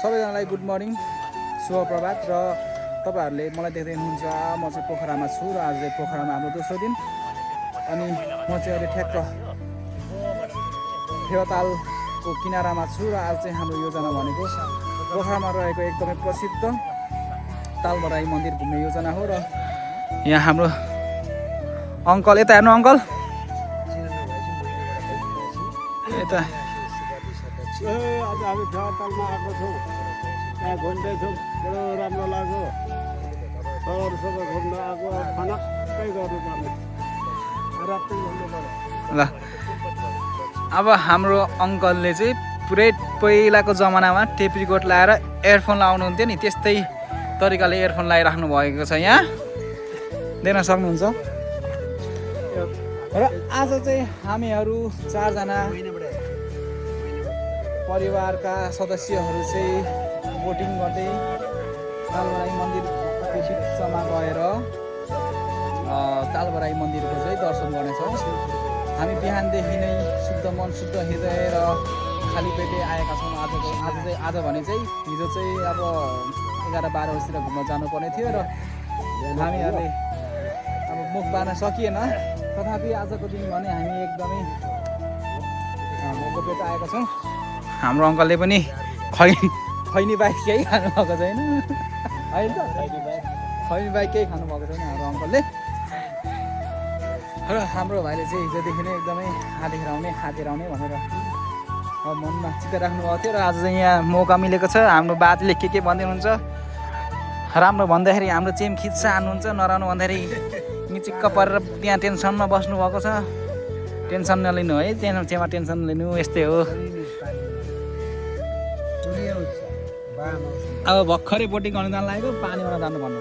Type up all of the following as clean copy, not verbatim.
सबैजनालाई good morning शुभ प्रभात र तपाईहरुले मलाई देख्दै हुनुहुन्छ म चाहिँ पोखरामा छु र आज चाहिँ पोखरामा हाम्रो दोस्रो दिन अनि म चाहिँ अहिले ठ्याक्क फेवातालको किनारामा छु र आज चाहिँ हाम्रो योजना भनेको पोखरामा रहेको एकदमै प्रसिद्ध तालबराई मन्दिर घुम्ने योजना हो र यहाँ हाम्रो अंकल यता हेर्नु अंकल यता आज हामी फेवातालमा आएको छौँ त्यहाँ घुम्दैछौँ बडो राम्रो लाग्यो सरसँग घुम्न आएको खनक्कै गर्नुपर्ने रातै घुम्नु पर्यो ल अब हाम्रो अंकलले चाहिँ पुरै पहिलाको जमानामा टेप रिकर्ड लाएर एयरफोन लाउनुहुन्थ्यो नि त्यस्तै तरिकाले एयरफोन लगाइराख्नु भएको छ यहाँ देख्न सक्नुहुन्छ र आज चाहिँ हामीहरू चारजना परिवारका सदस्यहरू चाहिँ बोटिङ गर्दै तालबराई मन्दिरको बिचमा गएर तालबराई मन्दिरको चाहिँ दर्शन गर्नेछौँ। हामी बिहानदेखि नै शुद्ध मन शुद्ध हृदय र खाली पेटै आएका छौँ। आज भने चाहिँ हिजो चाहिँ अब 11-12 बजीतिर घुम्न जानुपर्ने थियो र हामीहरूले अब मुख बार्न सकिएन। तथापि आजको दिन भने हामी एकदमै भोको पेट आएका छौँ। हाम्रो अंकलले पनि खैनी बाहेक केही खानु भएको छैन होइन त खैनी बाहेक केही खानु भएको छैन हाम्रो अंकलले र हाम्रो भाइले चाहिँ हिजोदेखि नै एकदमै हातेर आउने भनेर अब मनमा चित्त राख्नु भएको थियो र आज चाहिँ यहाँ मौका मिलेको छ। हाम्रो बाजेले के भन्दै हुनुहुन्छ राम्रो भन्दाखेरि हाम्रो चेम खिच्छ हान्नुहुन्छ नराम्रो भन्दाखेरि मिचिक्क परेर त्यहाँ टेन्सनमा बस्नु भएको छ। टेन्सन नलिनु है चेमा टेन्सन लिनु यस्तै हो। अब भर्खरै बोटिङ गर्न जानु लागेको पानीमा जानु भन्नु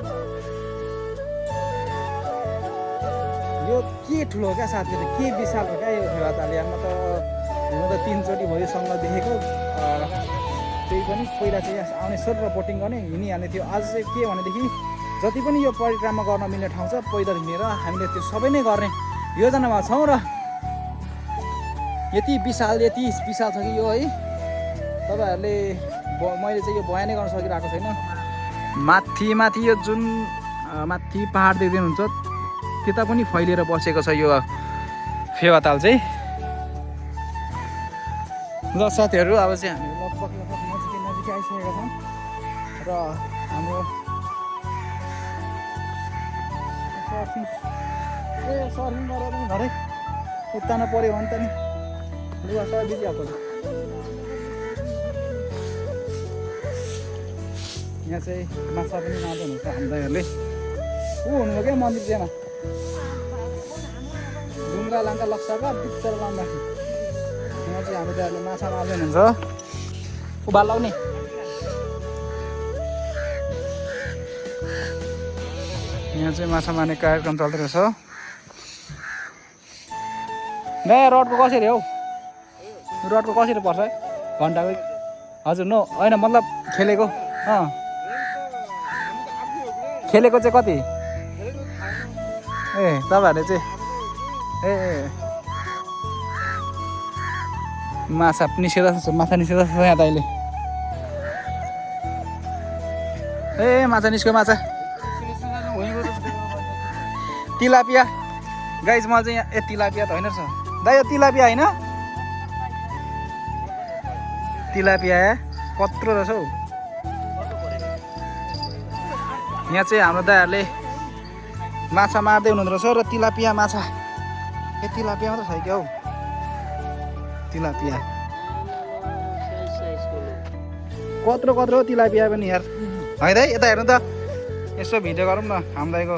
यो के ठुलो क्या साथीहरू के विशाल हो क्या यो फेवातालियामा त हुन त 3 चोटि भइसँग देखेको त्यही पनि पहिला चाहिँ आउने सोर बोटिङ गर्ने हिँडिहाल्ने थियो। आज चाहिँ के भनेदेखि जति पनि यो परिक्रमा गर्न मिल्ने ठाउँ छ पैदल हिँडेर हामीले त्यो सबै नै गर्ने योजनामा छौँ र यति विशाल छ कि यो है तपाईहरुले मैले चाहिँ यो बयानै गर्न सकिरहेको छैन। माथि यो जुन माथि पहाड देख्नुहुन्छ त्यता पनि फैलिएर बसेको छ यो फेवाताल चाहिँ। ल साथीहरू अब चाहिँ हामी लगभग नजिकै आइसकेका छौँ र हाम्रो सर्फिङ गरेर पनि घरै उत्तानो पऱ्यो भने त नि लुगा सबै बिजिहाल्छ। यहाँ चाहिँ माछा पनि मार्दै हुनुहुन्छ हाम्रो दाइहरूले हुनुभयो क्या मन्दिर चाहिँ ढुङ्गा लाङ्गा लक्साका बिचरा लाउँदाखेरि यहाँ चाहिँ हाम्रो दाइहरूले माछा मार्दै हुनुहुन्छ उभार लाउने यहाँ चाहिँ माछा मार्ने कार्यक्रम चल्दै रहेछ। नयाँ रडको कसरी हौ रडको कसरी पर्छ है घन्टाको हजुर नो होइन मतलब खेलेको खेलेको चाहिँ कति ए तपाईँहरूले चाहिँ ए माछा निस्केको छ यहाँ दाइले ए माछा निस्क्यो माछा तिलापिया गाइज म चाहिँ यहाँ तिलापिया त होइन रहेछ दाइ यो तिलापिया होइन तिलापिया कत्रो रहेछ हौ। यहाँ चाहिँ हाम्रो दाइहरूले माछा मार्दै हुनुहुँदो रहेछ र तिलापिया माछा तिलापिया मात्र छ क्या हौ तिलापिया कत्रो तिलापिया पनि यार है दाइ यता हेर्नु त यसो भिडियो गरौँ न हाम्रो दाइको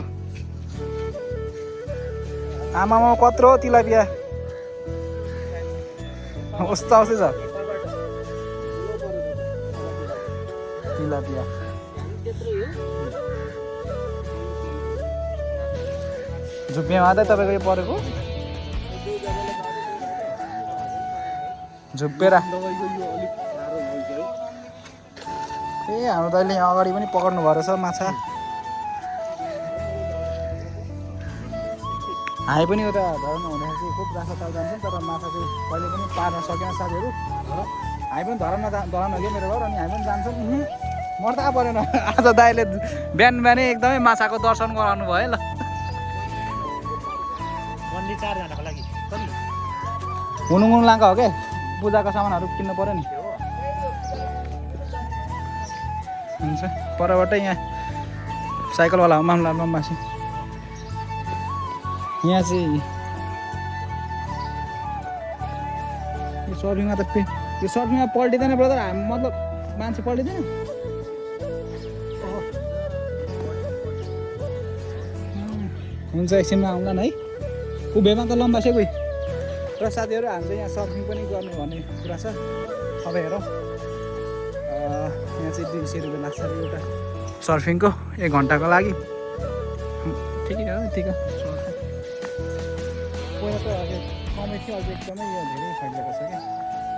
आमामा कत्रो तिलापिया कस्तो आउँछ छ तिलापिया झुप्पेमा त तपाईँको यो परेको झुप्पेरा ए हाम्रो दाइले यहाँ अगाडि पनि पक्र्नु भएको रहेछ माछा हामी पनि उता घरमा हुँदाखेरि चाहिँ खुब राखा ताल जान्छौँ तर माछा चाहिँ कहिले पनि पार्न सकेन साथीहरू हामी पनि धरान हो क्या मेरो घर अनि हामी पनि जान्छौँ मर्दा परेन आज दाइले बिहान बिहानै एकदमै माछाको दर्शन गराउनु भयो ल मन्दिर 4 जनाको लागि कति हुनुङ लागा हो क्या पूजाको सामानहरू किन्नु पर्यो नि हुन्छ परबाटै यहाँ साइकलवाला हो मामला लम्बासी यहाँ चाहिँ यो सर्फिङमा त यो सर्फिङमा पल्टिँदैन ब्रदर हामी मतलब मान्छे पल्टिँदैन हुन्छ एकछिनमा आउँला है उभिएमा त लम्बा छ कोही र साथीहरू हामी चाहिँ यहाँ सर्फिङ पनि गर्ने भन्ने कुरा छ अब हेरौँ यहाँ चाहिँ 200 रुपियाँ लाग्छ अरे एउटा सर्फिङको 1 घन्टाको लागि ठिकै हो यतिको पहिला त कमै थियो अहिले एकदमै यो धेरै फैलिएको छ क्या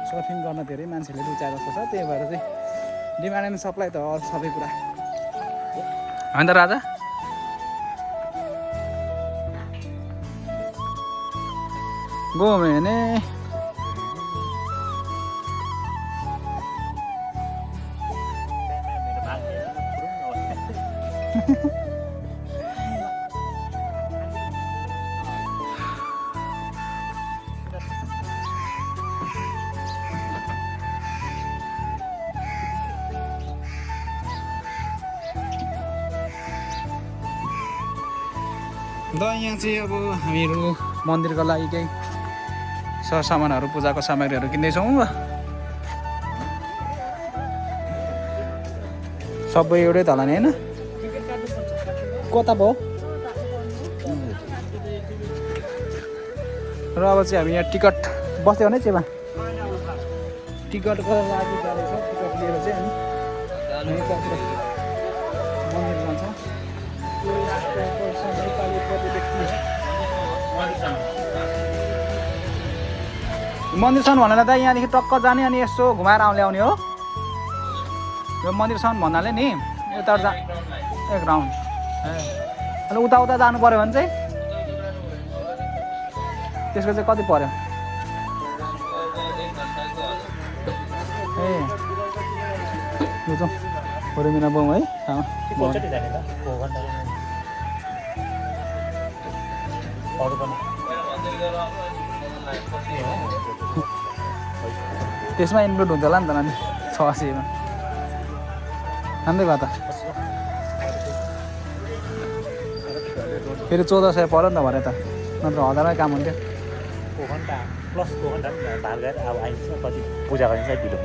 सर्फिङ गर्न धेरै मान्छेले रुचाए जस्तो छ त्यही भएर चाहिँ डिमान्ड एन्ड सप्लाई त हो सबै कुरा होइन त राजा गो भने यहाँ चाहिँ अब हामीहरू मन्दिरको लागि केही सरसामानहरू पूजाको सामग्रीहरू किन्दैछौँ ल सबै एउटै त होला नि होइन कता भयो र अब चाहिँ हामी यहाँ टिकट बस्यो भने चाहिँ टिकटको लागि जाँदैछ टिकट लिएर चाहिँ हामी मन्दिर जान्छौँ मन्दिरसम्म भनेर त यहाँदेखि टक्क जाने अनि यसो घुमाएर ल्याउने हो यो मन्दिरसम्म भन्नाले नि यता एक राउन्ड अनि उता उता जानु पऱ्यो भने चाहिँ त्यसको चाहिँ कति पर्यो ए यो चाहिँ फोरमिना बौँ है त्यसमा इन्क्लुड हुन्छ होला नि त नानी 680 मा राम्रै भयो त फेरि 1400 पर्यो नि त भरे त नत्र 1000मै काम हुन्थ्यो घन्टा प्लस 2 घन्टा भाग गरेर अब आइन्छ कति पूजा गर्ने चाहिँ ढिलो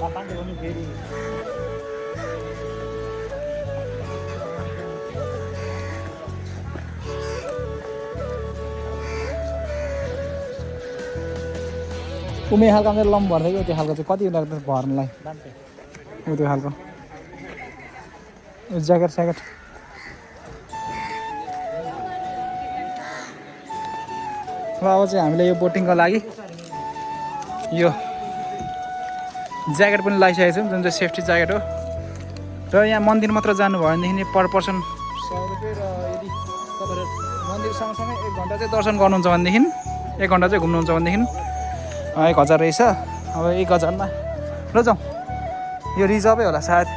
हुन्छ पनि फेरि उमे खालको मेरो लम्ब भर्दै त्यो खालको चाहिँ कति लाग्छ भर्नलाई त्यो खालको ज्याकेट स्याकेट र अब चाहिँ हामीले यो बोटिङको लागि यो ज्याकेट पनि लगाइसकेको छौँ जुन चाहिँ सेफ्टी ज्याकेट हो र यहाँ मन्दिर मात्र जानुभयो भनेदेखि पर पर्सन 100 रुपियाँ र यदि तपाईँहरू मन्दिर सँगसँगै 1 घन्टा चाहिँ दर्शन गर्नुहुन्छ भनेदेखि 1 घन्टा चाहिँ घुम्नुहुन्छ भनेदेखि 1000 रहेछ अब 1000 मा ल जाउँ यो रिजर्भै होला सायद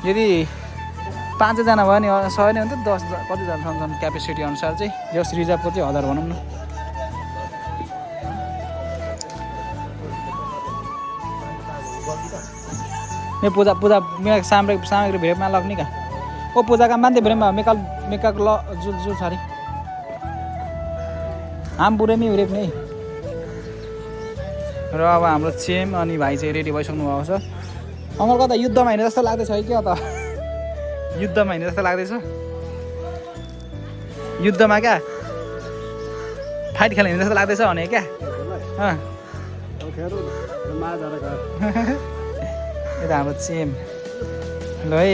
यदि 5 जना भयो नि 100 नै हुन्छ 10 कतिजना सँगसँगै क्यापेसिटी अनुसार चाहिँ जस रिजर्भको चाहिँ 1000 भनौँ न यो पूजा मेका सामग्री भेटमा लाग्ने का ओ पूजाका मान्छे भेटमा मेकाक ल जुल सारी हाम बुढेमै उरेक नै र अब हाम्रो चेम अनि भाइ चाहिँ रेडी भइसक्नु भएको छ अङ्कल कता युद्धमा हिँड्ने जस्तो लाग्दैछ है क्या त युद्धमा हिँड्ने जस्तो लाग्दैछ युद्धमा क्या फाइट खेल्न हिँड्ने जस्तो लाग्दैछ भने क्या यता हाम्रो चेम ल है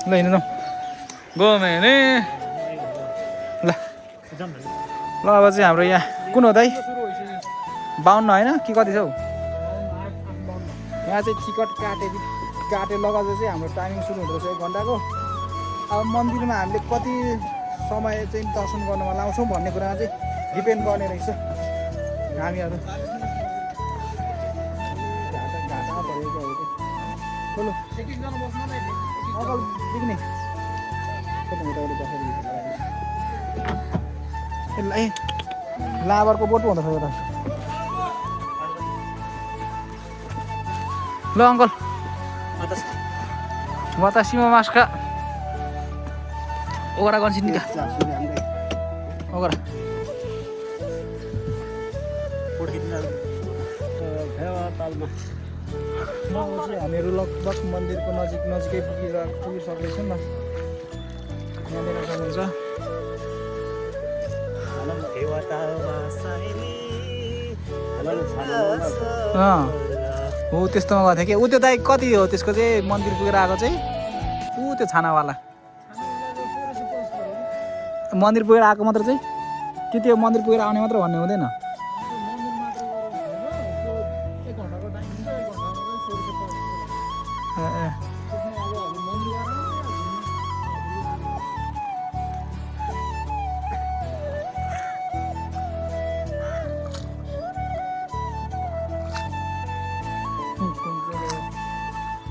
ल हिँड्नु जाउँ गयो भने ल ल अब चाहिँ हाम्रो यहाँ कुन हो दाइ 52 होइन कि कति छ हौ यहाँ चाहिँ टिकट काटे लगाउँदा चाहिँ हाम्रो टाइमिङ सुरु हुँदो रहेछ 1 घन्टाको अब मन्दिरमा हामीले कति समय चाहिँ दर्शन गर्नमा लाउँछौँ भन्ने कुरा चाहिँ डिपेन्ड गर्ने रहेछ हामीहरू घाटा भएको हो ठुलो अकल देख्ने ए लाबरको बोट हुँदो रहेछ ल अङ्कल बतासीमा मास्का ओगरा गन्छन् नि ओगरा हामीहरू लगभग मन्दिरको नजिकै पुगिसक्दैछौँ न यहाँनिर हुनुहुन्छ हो त्यस्तोमा गएको थिएँ कि ऊ त्यो दाइ कति हो त्यसको चाहिँ मन्दिर पुगेर आएको चाहिँ ऊ त्यो छानावाला मन्दिर पुगेर आएको मात्र चाहिँ कि त्यो मन्दिर पुगेर आउने मात्र भन्ने हुँदैन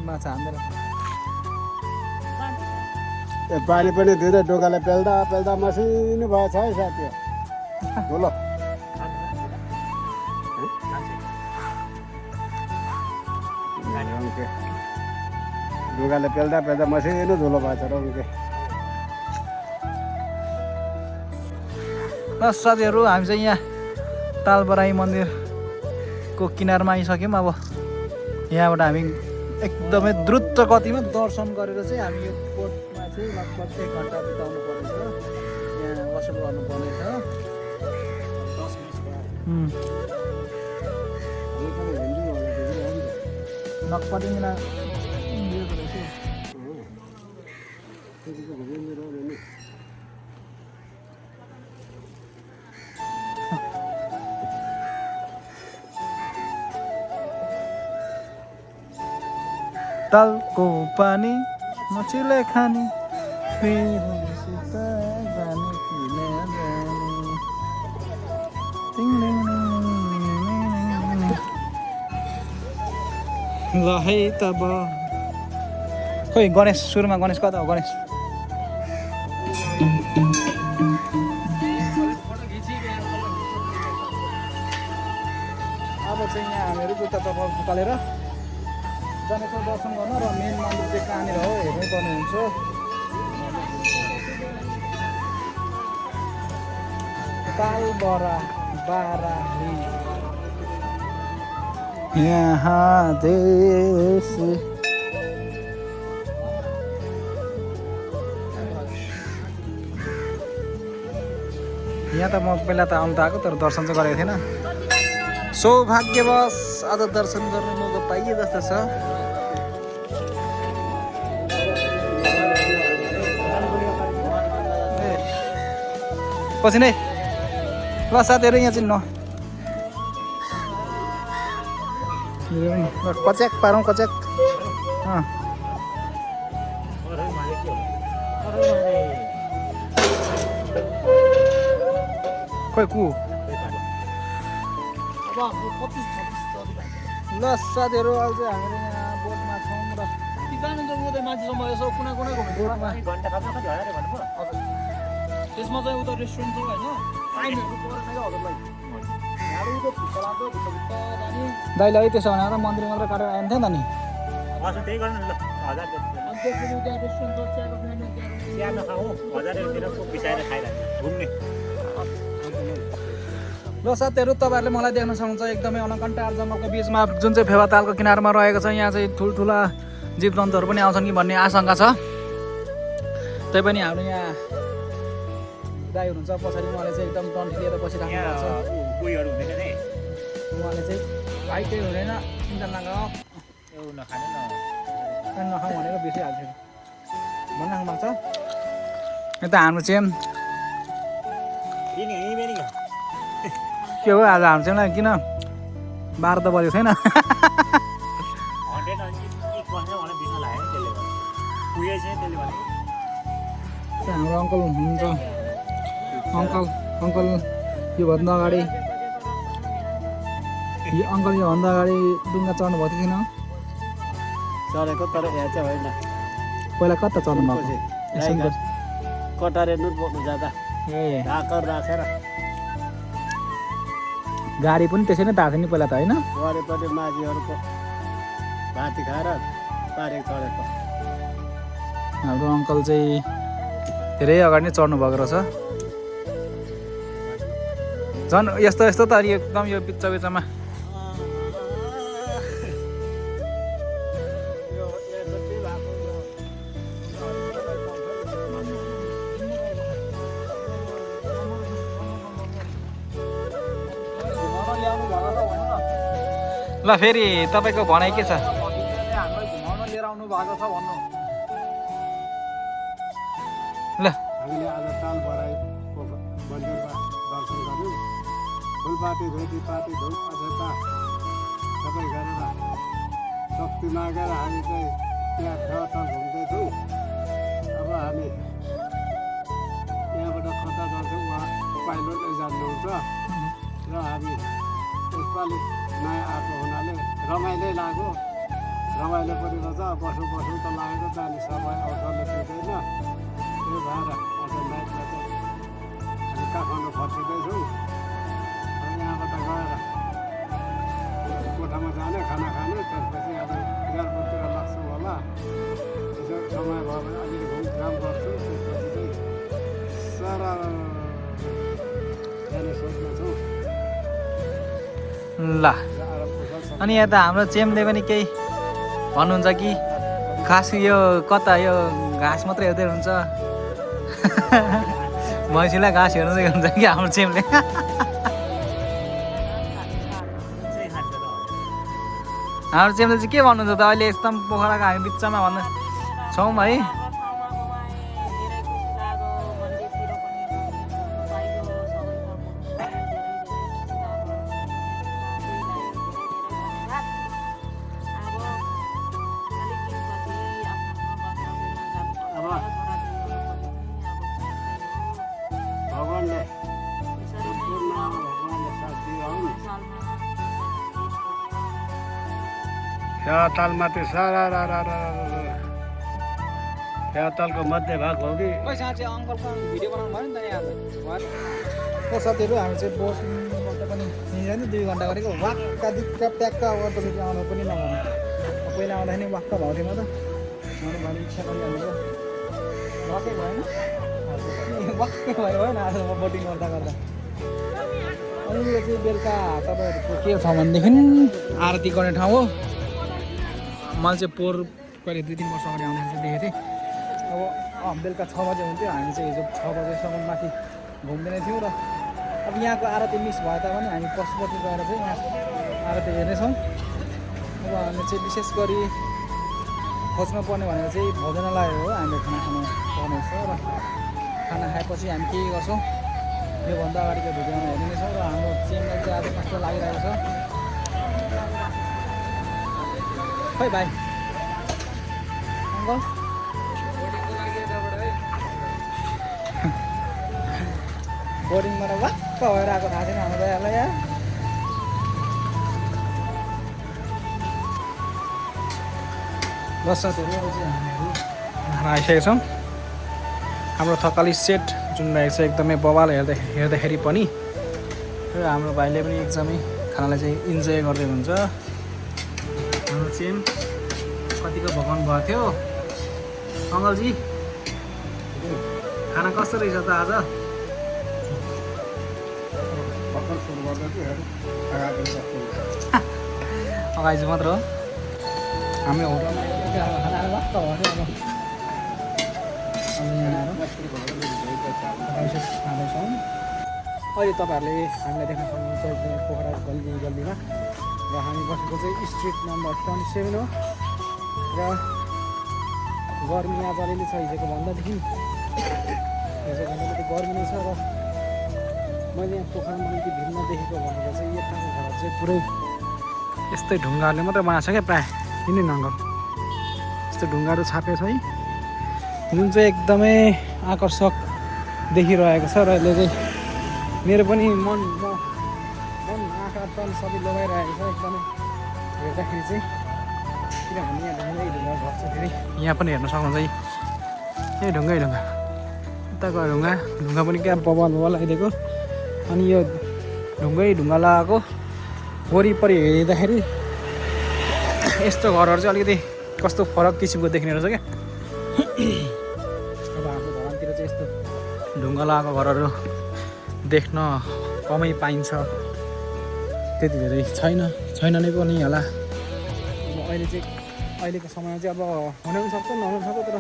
माछा हान्दैन पानी पनि धेरै ढोकाले पेल्दा मसिनो भएछ है साथी ठुलो ढोकाले पेल्दा मसिनो धुलो भएछ रङ्के ल साथीहरू हामी चाहिँ यहाँ तालबराई मन्दिरको किनारमा आइसक्यौँ अब यहाँबाट हामी एकदमै द्रुत गतिमा दर्शन गरेर चाहिँ हामी यो बोटमा चाहिँ लगभग 1 घन्टा बिताउनु पर्नेछ यहाँ वसुल गर्नुपर्नेछ नक्पटी मिला तालको पानी मचिले खानी ल है तब खोइ गणेश सुरुमा गणेश कता हो गणेश अब चाहिँ यहाँ हामीहरू जुत्ता चप्पल फुकालेर जानेछौँ दर्शन गर्न र मेन मन्दिर चाहिँ कहाँनिर हो हेर्नै पर्ने हुन्छ तालबरा बाराही यहाँ देश यहाँ त म पहिला त आउनु त आएको तर दर्शन चाहिँ गरेको थिएन सौभाग्यवश आज दर्शन गर्ने मौका पाइए जस्तो छ पछि नै ल साथीहरू यहाँ चाहिँ कच्याक पारौँ कच्याक खोइ कु ल साथीहरू अहिले चाहिँ हामीहरू यहाँ बोटमा छौँ र जानुहुन्छ उतै मान्छेसम्म यसो कुना घुम्नु त्यसमा चाहिँ उता रेस्टुरेन्ट छ होइन दाइले है त्यसो भनेर मन्दिर मात्र काटेर आयो थियो नि ल साथीहरू तपाईँहरूले मलाई देख्न सक्नुहुन्छ एकदमै अनकन्टार जङ्गलको बिचमा जुन चाहिँ फेवातालको किनारमा रहेको छ यहाँ चाहिँ ठुल्ठुला जीवजन्तुहरू पनि आउँछन् कि भन्ने आशंका छ तैपनि हाम्रो यहाँ दाइ हुनुहुन्छ पछाडि उहाँले चाहिँ एकदम डन्ठी लिएर बसिराख्नु भएको छ उहाँले चाहिँ भाइ केही हुँदैन चिन्ता नगाऊ नखाउँ भनेको बिर्सिहाल्थ्यो भनिराख्नु भएको छ यता हाम्रो चाहिँ के हो आज हाम्रो चाहिँ किन 12 त बजेको छैन हाम्रो अङ्कल हुनुहुन्छ अङ्कल योभन्दा अगाडि योभन्दा अगाडि डुङ्गा चढ्नु भएको थिएन चढेको तर यहाँ चाहिँ होइन पहिला कता चढ्नु भएको कटारे नुट बोक्नु जाँदा ए ढाकर राखेर गाडी पनि त्यसै नै भएको थियो नि पहिला त होइन वरिपरि माझीहरूको भाती खाएर पारेको चढेको हाम्रो अङ्कल चाहिँ धेरै अगाडि नै चढ्नु भएको रहेछ झन् यस्तो यस्तो त अनि एकदम यो बिच्चा बिच्चामा ल फेरि तपाईँको भनाइ के छ हामीलाई घुमाउन लिएर आउनु भएको छ भन्नु ल हामीले आज ताल बराईको मन्दिरमा दर्शन गऱ्यौँ फुलपाती भेटीपाती धुप अक्षता सबै गरेर शक्ति मागेर हामी चाहिँ त्यहाँ फेवाताल घुम्दैछौँ अब हामी यहाँबाट कता जान्छौँ उहाँ पाइलटले जान्नुहुन्छ र हामी यसपालि नयाँ आएको हुनाले रमाइलो लाग्यो रमाइलो पनि रहेछ बसौँ बसौँ त लागेको जाने समय अवसरले दिँदैन त्यही भएर आज नाइटमा चाहिँ हामी काठमाडौँ फर्किँदैछौँ अब यहाँबाट गएर कोठामा जाने खाना खाने त्यसपछि अब एयरपोर्टतिर लाग्छौँ होला यसो समय भयो भने अलिअलि घुमघाम गर्छु त्यसपछि चाहिँ सारा जाने सोचमा छौँ ल अनि यहाँ त हाम्रो चेमले पनि केही भन्नुहुन्छ कि खास यो कता यो घाँस मात्रै हेर्दै हुन्छ भैँसीलाई घाँस हेर्दै हुन्छ कि हाम्रो चेमले हाम्रो चेमले चाहिँ के भन्नुहुन्छ त अहिले यस्तो पोखराको हामी बिचमा भन्नु छौँ है भगवान्ले सम्पूर्ण भगवान्ले साथ दिइरहन् फेवातालमाथि सारा फेवातालको मध्य भाग हो कि अङ्कलको भिडियो बनाउनु भयो नि त यहाँ हो साथीहरू हामी चाहिँ बोटबाट पनि हिँडेर नि 2 घन्टा गरेको वाक्का दिक्का ट्याक्का गर्दाखेरि आउनु पनि नभन्नु पहिला आउँदाखेरि वाक्क भएको थिएन त मैले भने इच्छा पनि हाम्रो वाक्कै भएन वाक्कै भयो होइन आज म बोटिङ गर्दा अनि यो चाहिँ बेलुका तपाईँहरूको के छ भनेदेखि आरती गर्ने ठाउँ हो मैले चाहिँ पोहोर कहिले 2-3 वर्ष अगाडि आउँदाखेरि चाहिँ देखेको थिएँ अब बेलुका 6 बजे हुन्थ्यो हामी चाहिँ हिजो 6 बजेसम्म माथि घुम्दैन थियौँ र अब यहाँको आरती मिस भए तापनि हामी पशुपति गएर चाहिँ यहाँ आरती हेर्नेछौँ अब हामी चाहिँ विशेष गरी खोज्नु पर्ने भनेको चाहिँ भोजनालय हो हामीले खाना खानु पर्नेछ र खाना खाएपछि हामी के गर्छौँ योभन्दा अगाडिको भिडियोमा हेर्नेछौँ र हाम्रो चेमलाई चाहिँ आज कस्तो लागिरहेको छ खै भाइ अङ्कल बोर्डिङबाट वाक्क भएर आएको थाहा छैन हाम्रो दाइहरूलाई यहाँ बस साथीहरू चाहिँ हामीहरू आइसकेका छौँ हाम्रो थकाली सेट जुन रहेको छ एकदमै बवाल हेर्दाखेरि पनि र हाम्रो भाइले पनि एकदमै खानालाई चाहिँ इन्जोय गर्दै हुन्छ हाम्रो चेम कतिको भगवान भएको थियो अङ्कलजी खाना कस्तो रहेछ त आज अगाडि चाहिँ मात्र हो हाम्रो होटलमा खाना वाक्क भयो खाँदैछौँ अहिले तपाईँहरूले हामीलाई देख्न सक्नुहुन्छ एकदमै पोखरा गल्लीमा र हामी बसेको चाहिँ स्ट्रिट नम्बर 27 हो र गर्मी आज अलिअलि छ हिजोको भन्दादेखि गर्मी नै छ र मैले यहाँ पोखरामा अलिकति भिड नदेखेको भनेको चाहिँ यताको घर चाहिँ पुरै यस्तै ढुङ्गाहरूले मात्रै बनाएको छ क्या प्रायः किन नङ्गल यस्तो ढुङ्गाहरू छापेको छ है जुन चाहिँ एकदमै आकर्षक देखिरहेको छ र यसले चाहिँ मेरो पनि मन आँखा तल सबै लगाइरहेको छ एकदमै हेर्दाखेरि चाहिँ किनभने यहाँ ढुङ्गा घर छ धेरै यहाँ पनि हेर्न सक्नुहुन्छ यही ढुङ्गै ढुङ्गा उताको ढुङ्गा पनि क्या बबाल लगाइदिएको अनि यो ढुङ्गा लगाएको वरिपरि हेर्दाखेरि यस्तो घरहरू चाहिँ अलिकति कस्तो फरक किसिमको देखिने रहेछ क्या अब हाम्रो घरतिर चाहिँ यस्तो ढुङ्गा लगाएको घरहरू देख्न कमै पाइन्छ त्यति धेरै छैन नै पनि होला अब अहिलेको समयमा चाहिँ अब हुन पनि सक्छ नहुन सक्छ तर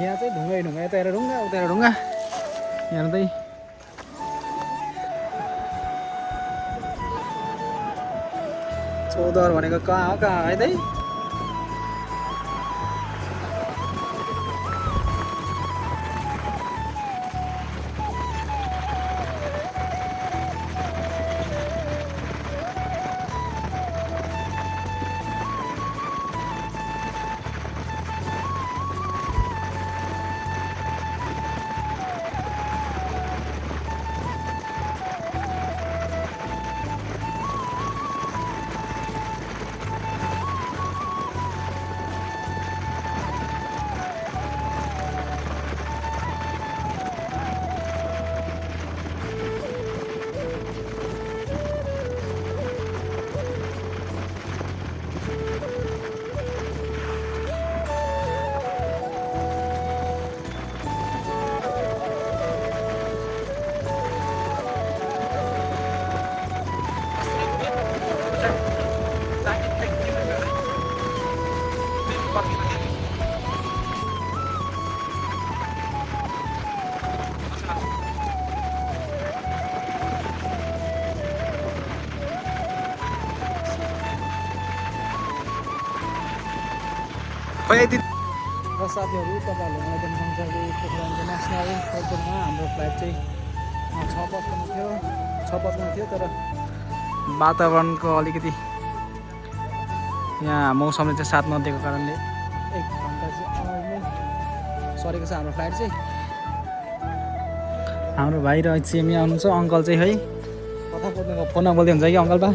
यहाँ चाहिँ ढुङ्गा यता हेरेर ढुङ्गा उता हेरेर ढुङ्गा यहाँ चाहिँ चौधर भनेको कहाँ है त र साथीहरू तपाईँहरूले मलाई देख्न सक्नुहुन्छ पोखरा इन्टरनेसनल एयरपोर्टमा हाम्रो फ्लाइट चाहिँ 6:55 थियो तर वातावरणको अलिकति यहाँ मौसमले चाहिँ साथ नदिएको कारणले 1 घन्टा चाहिँ अगाडि नै सरेको छ हाम्रो फ्लाइट चाहिँ हाम्रो भाइ र चिमी आउनुहुन्छ अङ्कल चाहिँ है कथा बोल्नु फोनमा बोल्दै हुन्छ कि अङ्कल बा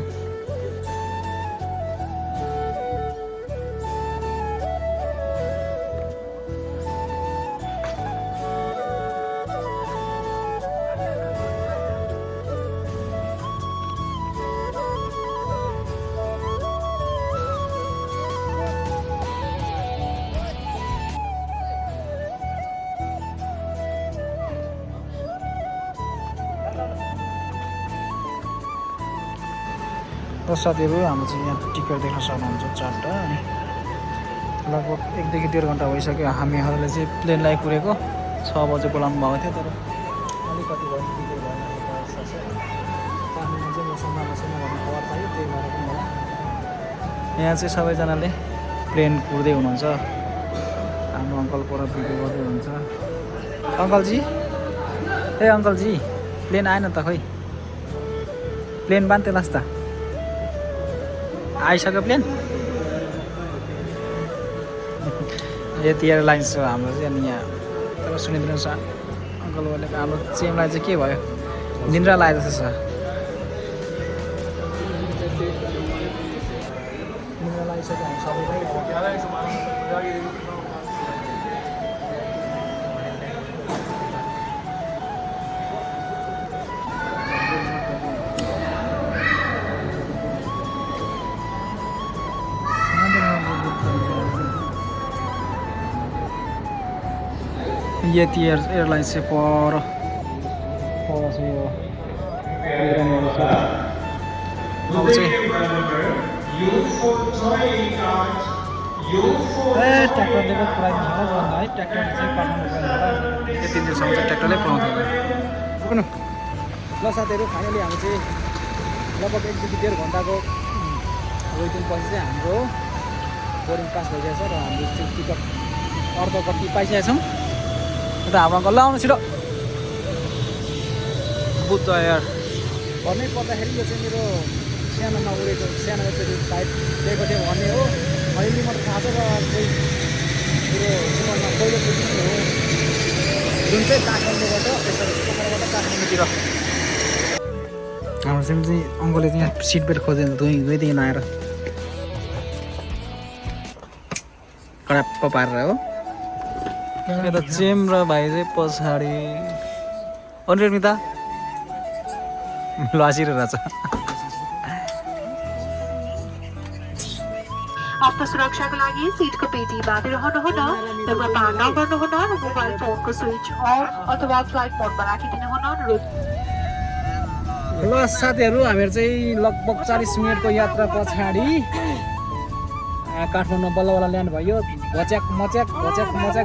र साथीहरू हाम्रो चाहिँ यहाँ टिकट देख्न सक्नुहुन्छ 4टा अनि लगभग 1 देखि 1.5 घन्टा भइसक्यो हामीहरूले चाहिँ प्लेनलाई आइपुगेको 6 बजे बोलाउनु भएको थियो तर अलिकति भयो ढिलो भयो काठमाडौँ चाहिँ मसँग नबसेन भन्ने खबर पायो त्यही भएर पनि होला यहाँ चाहिँ सबैजनाले प्लेन कुर्दै हुनुहुन्छ हाम्रो अङ्कल पर भिडियो गर्दै हुनुहुन्छ अङ्कलजी ए अङ्कलजी प्लेन आएन त खोइ प्लेन बान्थेलास् त आइसक्यो प्लेन यति एयरलाइन्स हो हाम्रो चाहिँ अनि यहाँ तर सुनिदिनु छ अङ्कल बोलेको हाम्रो चेमलाई चाहिँ के भयो निन्द्रा लागेको जस्तो छ निन्द्रा लागिसक्यो हामी सबैलाई यति एयरलाइन्स चाहिँ पर चाहिँ यो अब चाहिँ ट्र्याक्टरले पो पुऱ्याइदिन्छ होला है ट्र्याक्टरले चाहिँ काठमाडौँ गएर यति दिनसम्म चाहिँ ट्र्याक्टरले पुऱ्याउँथ्यो ल साथीहरू फाइनली हामी चाहिँ लगभग 1 देखि 1.5 घन्टाको वेटिङ पछि चाहिँ हाम्रो बोर्डिङ पास भइरहेछ र हाम्रो चाहिँ टिकट अर्धकट्टी पाइसकेका छौँ अन्त हाम्रो अङ्कल आउनु छिटो बुद्ध यार भन्नै पर्दाखेरि यो चाहिँ मेरो सानोमा उडेको सानो एकचोटि फ्लाइट दिएको थियो भन्ने हो अहिले मलाई थाहा छ र कोही मेरो जीवनमा पहिलोचोटि हो जुन चाहिँ काठमाडौँबाट यसरी पोखराबाट काठमाडौँतिर हाम्रो चाहिँ अङ्कलले चाहिँ सिट बेल्ट खोजेर दुईदेखि आएर कडा पारेर हो यता चेम र भाइ चाहिँ पछाडि अनुमिता लासिरहेको छ आफ्नो सुरक्षाको लागि सिटको पेटी बाँधिरहनुहुन धुम्रपान नगर्नुहुन र मोबाइल फोनको स्विच अफ अथवा फ्लाइट मोडमा राखिदिनुहुन अनुरोध। ल साथीहरू हामीहरू चाहिँ लगभग 40 मिनटको यात्रा पछाडि काठमाडौँ बल्ल बल्ल ल्यान्ड भयो भच्याक मच्याक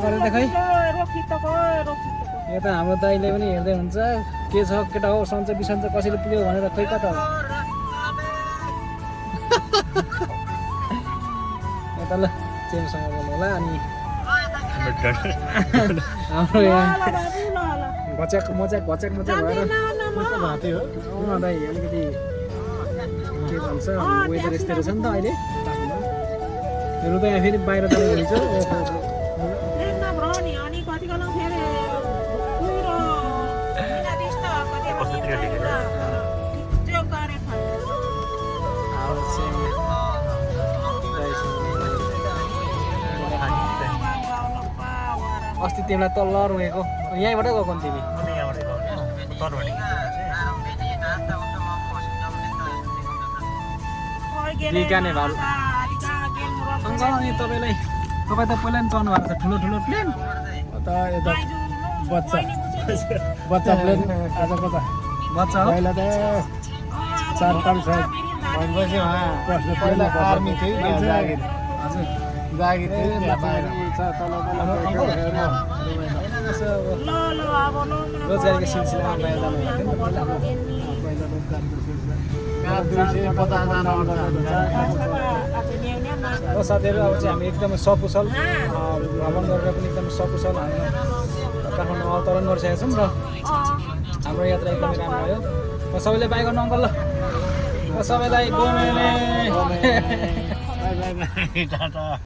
गरेर देखाइ यता हाम्रो दाइले पनि हेर्दै हुन्छ के छ केटा हो सन्चो बिसन्चो कसैले पुग्यो भनेर खै कता हो यता ल चेमसँग बोल्नु होला अनि हाम्रो यहाँ भच्याक मच्याक भएर भाँति हो दाइ अलिकति के भन्छ वेदर यस्तै रहेछ नि त अहिले हरू त यहाँ फेरि बाहिर जानु हुन्छ अस्ति तिमीलाई तल्ल रोएको यहीँबाटै गएको नि तिमी बिगाने भाउ अङ्कल अनि तपाईँ त पहिला नि चढ्नु भएको छ ठुलो प्लेन त यता बच्चा प्लेन आज बच्चा हो पहिला त 4-5 साल भनेपछि पहिला आर्मी थियो जागिर हजुर जागिर थियो बाहिर उल्छ तल रोजगारीको सिलसिलामा बाहिर जानु साथीहरू अब चाहिँ हामी एकदमै सकुशल भ्रमण गरेर पनि एकदमै सकुशल हामी काठमाडौँ अवतरण गरिसकेका छौँ र हाम्रो यात्रा एकदमै राम्रो भयो र सबैले बाई गर्नु अङ्कल ल सबैलाई